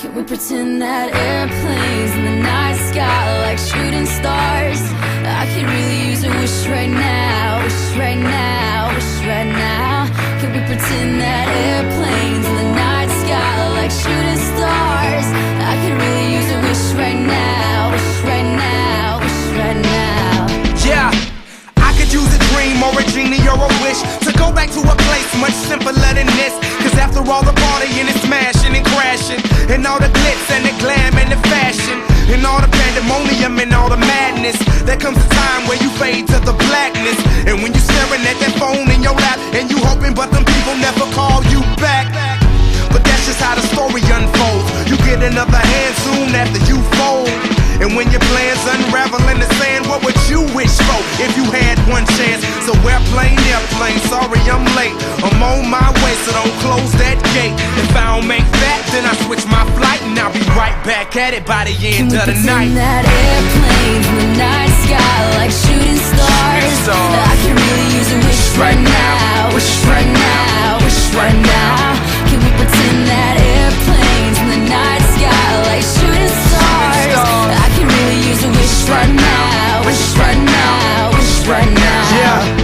Can we pretend that airplanes in the night sky are like shooting stars? I could really use a wish right now, wish right now, wish right now. Can we pretend that airplanes in the night sky are like shooting stars? I could really use a wish right now, wish right now, wish right now. Yeah, I could use a dream or a genie or a wish to go back to a place much simpler than this. Cause after all the partying and smashing and crashing, and all the glitz and the glam and the fashion, and all the pandemonium and all the madness, there comes a time where you fade to the blackness. And when you're staring at that phone in your lap, and you hoping but them people never call you back. But that's just how the story unfolds. You get another hand soon after you fold. And when your plans unravel in the sand, what would you wish for if you had one chance? So airplane, sorry I'm late. I'm on my way, so don't close that gate. If I don't make that, then I switch my flight, and I'll be right back at it by the end of the night. Can we pretend that airplanes in the night sky like shooting stars? I can really use a wish right now, wish right now, wish right now. Can we pretend that airplanes in the night sky like shooting stars? I can really use a wish right now, wish right now, wish right now.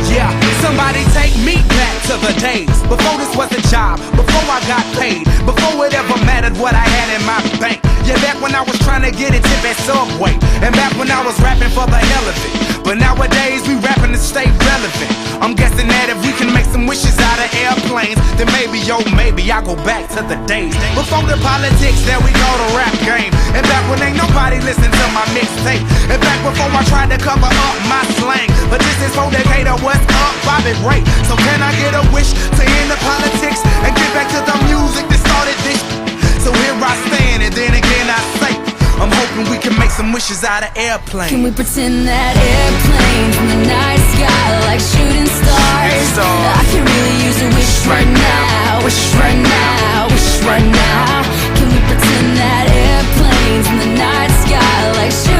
Yeah, somebody take me back to the days before this was a job, before I got paid, before it ever mattered what I had in my bank. Yeah, back when I was trying to get a tip at Subway, and back when I was rapping for the hell of it. But nowadays we rapping to stay relevant. I'm guessing that if we can make some wishes out of airplanes, then maybe, oh maybe I'll go back to the days before the politics, there we go, the rap game. And back when ain't nobody listened to my mixtape, and back before I tried to cover up my slang. But this is for Decatur, what's up, Bobby Ray? So can I get a wish to end the politics and get back to the music that started this? So here I stand, and then again I say, I'm hoping we can make some wishes out of airplanes. Can we pretend that airplanes in the night sky like shooting stars? I can really use a wish right now, wish right now, wish right now. Can we pretend that airplanes in the night sky like shooting stars?